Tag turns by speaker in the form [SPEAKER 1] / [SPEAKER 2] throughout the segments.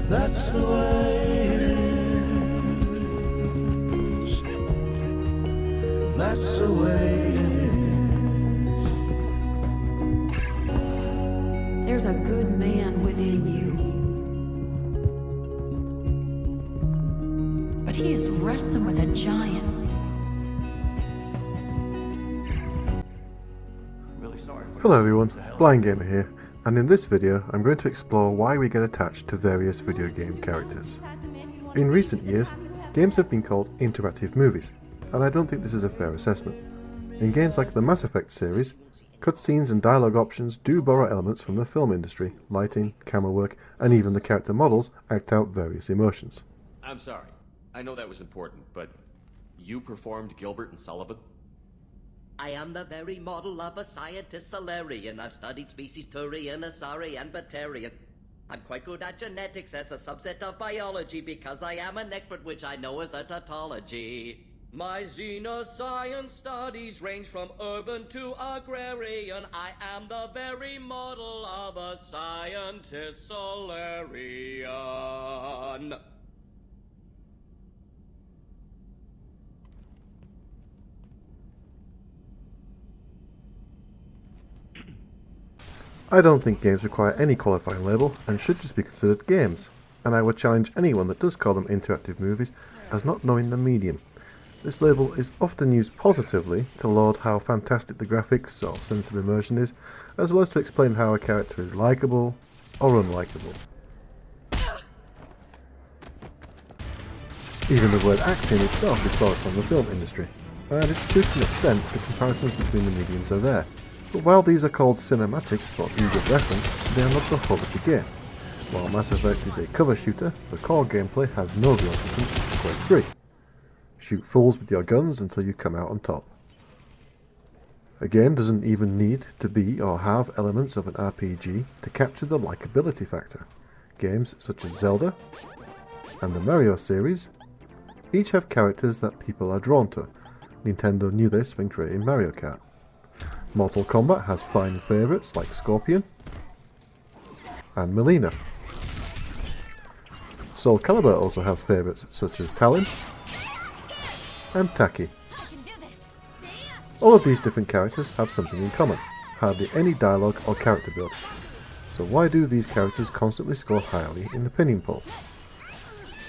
[SPEAKER 1] That's the way it is. That's the way it is.
[SPEAKER 2] There's a good man within you. But he is wrestling with a giant.
[SPEAKER 3] Hello everyone, Blind Gamer here, and in this video I'm going to explore why we get attached to various video game characters. In recent years, games have been called interactive movies, and I don't think this is a fair assessment. In games like the Mass Effect series, cutscenes and dialogue options do borrow elements from the film industry. Lighting, camera work, and even the character models act out various emotions.
[SPEAKER 4] I'm sorry. I know that was important, but you performed Gilbert and Sullivan?
[SPEAKER 5] I am the very model of a scientist Solarian. I've studied species Turian, Asari, and Batarian. I'm quite good at genetics as a subset of biology because I am an expert, which I know is a tautology. My xenoscience studies range from urban to agrarian. I am the very model of a scientist Solarian.
[SPEAKER 3] I don't think games require any qualifying label and should just be considered games, and I would challenge anyone that does call them interactive movies as not knowing the medium. This label is often used positively to laud how fantastic the graphics or sense of immersion is, as well as to explain how a character is likeable or unlikable. Even the word acting itself is borrowed from the film industry, and it's true to an extent the comparisons between the mediums are there. But while these are called cinematics for ease of reference, they are not the whole of the game. While Mass Effect is a cover shooter, the core gameplay has no real difference to Quake 3. Shoot fools with your guns until you come out on top. A game doesn't even need to be or have elements of an RPG to capture the likability factor. Games such as Zelda and the Mario series each have characters that people are drawn to. Nintendo knew this when creating Mario Kart. Mortal Kombat has fine favourites like Scorpion and Melina. Soul Calibur also has favourites such as Talon and Taki. All of these different characters have something in common, hardly any dialogue or character build. So why do these characters constantly score highly in opinion polls?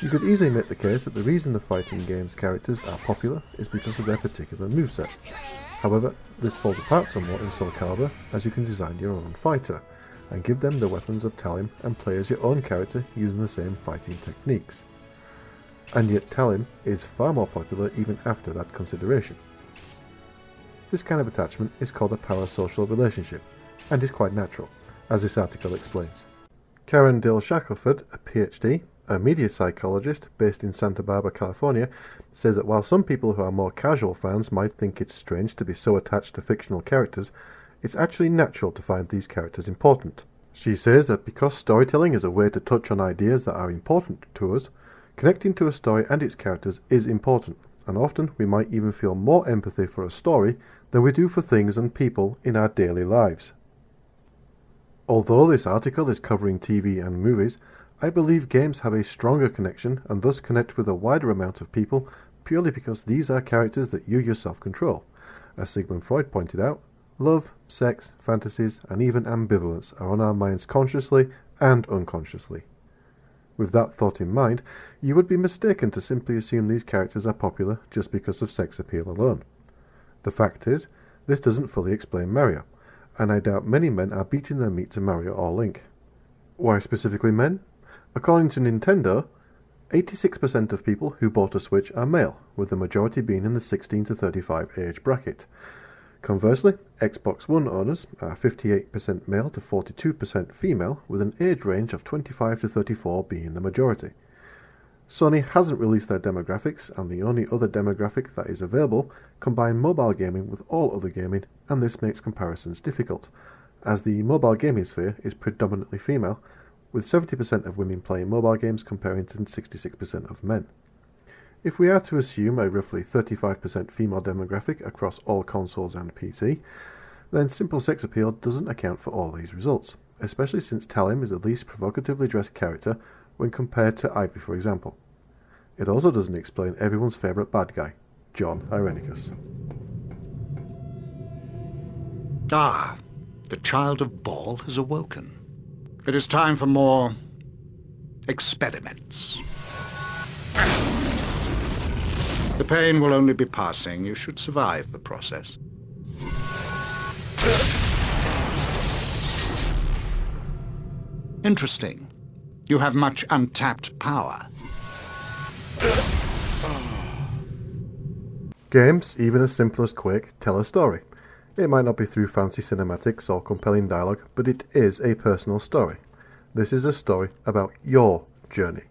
[SPEAKER 3] You could easily make the case that the reason the fighting games characters are popular is because of their particular moveset. However, this falls apart somewhat in Soul Calibur, as you can design your own fighter, and give them the weapons of Talim and play as your own character using the same fighting techniques. And yet Talim is far more popular even after that consideration. This kind of attachment is called a parasocial relationship, and is quite natural, as this article explains. Karen Dale Shackelford, a PhD, a media psychologist based in Santa Barbara, California, says that while some people who are more casual fans might think it's strange to be so attached to fictional characters, it's actually natural to find these characters important. She says that because storytelling is a way to touch on ideas that are important to us, connecting to a story and its characters is important, and often we might even feel more empathy for a story than we do for things and people in our daily lives. Although this article is covering TV and movies, I believe games have a stronger connection and thus connect with a wider amount of people purely because these are characters that you yourself control. As Sigmund Freud pointed out, love, sex, fantasies, and even ambivalence are on our minds consciously and unconsciously. With that thought in mind, you would be mistaken to simply assume these characters are popular just because of sex appeal alone. The fact is, this doesn't fully explain Mario, and I doubt many men are beating their meat to Mario or Link. Why specifically men? According to Nintendo, 86% of people who bought a Switch are male, with the majority being in the 16 to 35 age bracket. Conversely, Xbox One owners are 58% male to 42% female, with an age range of 25 to 34 being the majority. Sony hasn't released their demographics, and the only other demographic that is available combine mobile gaming with all other gaming, and this makes comparisons difficult, as the mobile gaming sphere is predominantly female, with 70% of women playing mobile games comparing to 66% of men. If we are to assume a roughly 35% female demographic across all consoles and PC, then simple sex appeal doesn't account for all these results, especially since Talim is the least provocatively dressed character, when compared to Ivy, for example. It also doesn't explain everyone's favourite bad guy, John Irenicus.
[SPEAKER 6] Ah, the child of Baal has awoken. It is time for more experiments. The pain will only be passing. You should survive the process. Interesting. You have much untapped power.
[SPEAKER 3] Games, even as simple as Quake, tell a story. It might not be through fancy cinematics or compelling dialogue, but it is a personal story. This is a story about your journey.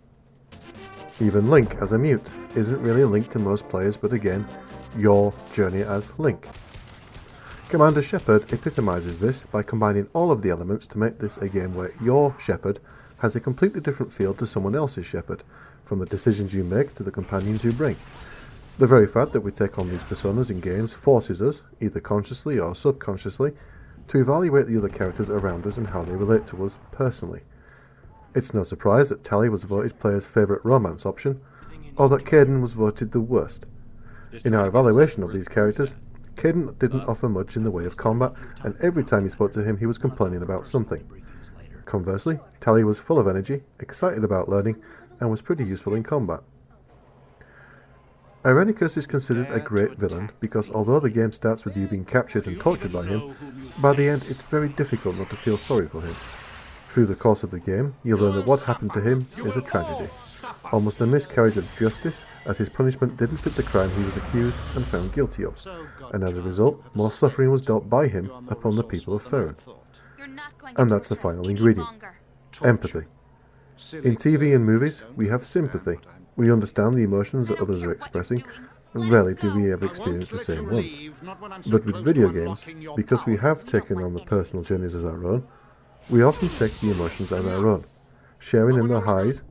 [SPEAKER 3] Even Link as a mute isn't really Link to most players, but again, your journey as Link. Commander Shepard epitomizes this by combining all of the elements to make this a game where your Shepard has a completely different feel to someone else's Shepard, from the decisions you make to the companions you bring. The very fact that we take on these personas in games forces us, either consciously or subconsciously, to evaluate the other characters around us and how they relate to us personally. It's no surprise that Tali was voted players' favourite romance option, or that Caden was voted the worst. In our evaluation of these characters, Caden didn't offer much in the way of combat, and every time you spoke to him he was complaining about something. Conversely, Tali was full of energy, excited about learning, and was pretty useful in combat. Irenicus is considered a great villain because although the game starts with you being captured and tortured by him, by the end it's very difficult not to feel sorry for him. Through the course of the game, you learn that what happened to him is a tragedy, almost a miscarriage of justice, as his punishment didn't fit the crime he was accused and found guilty of, and as a result, more suffering was dealt by him upon the people of Ferron. And that's the final ingredient: empathy. In TV and movies, we have sympathy. We understand the emotions that others are expressing, and rarely do we ever experience the same ones. But with video games, because we have taken on the personal journeys as our own, we often take the emotions as our own, sharing in the highs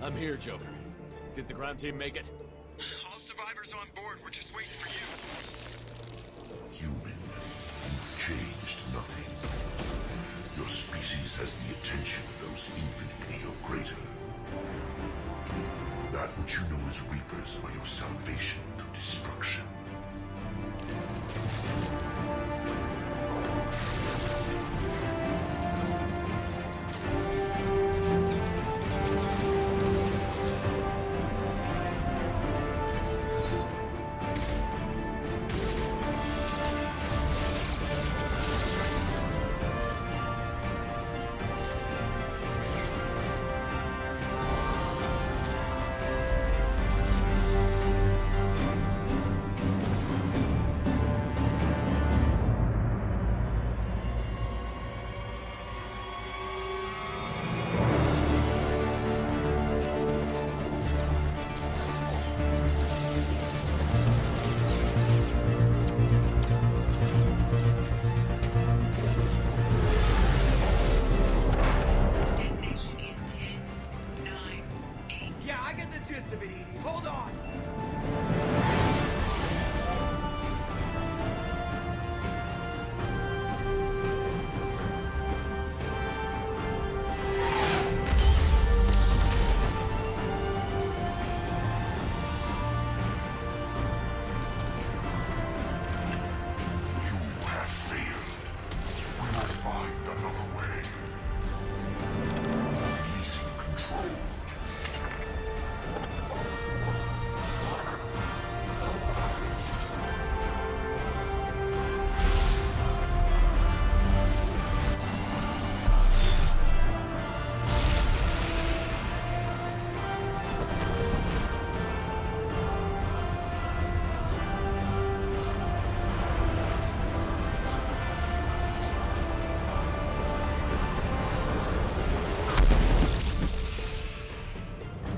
[SPEAKER 4] I'm here, Joker. Did the ground team make it?
[SPEAKER 7] All survivors on board. We're just waiting for you.
[SPEAKER 8] Human, you've changed nothing. Your species has the attention of those infinitely or greater. That which you know as Reapers are your salvation to destruction.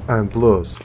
[SPEAKER 3] and blows.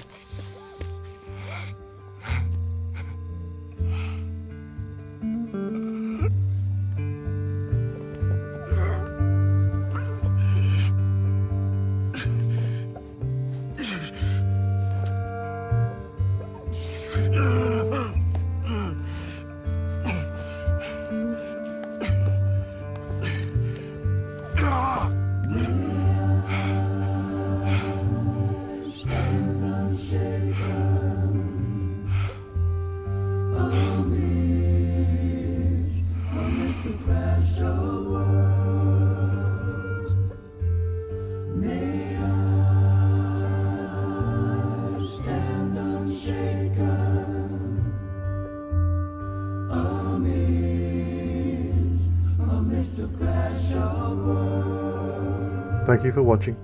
[SPEAKER 3] Thank you for watching,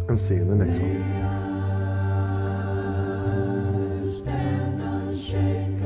[SPEAKER 3] and see you in the next one.
[SPEAKER 1] Stand unshaken.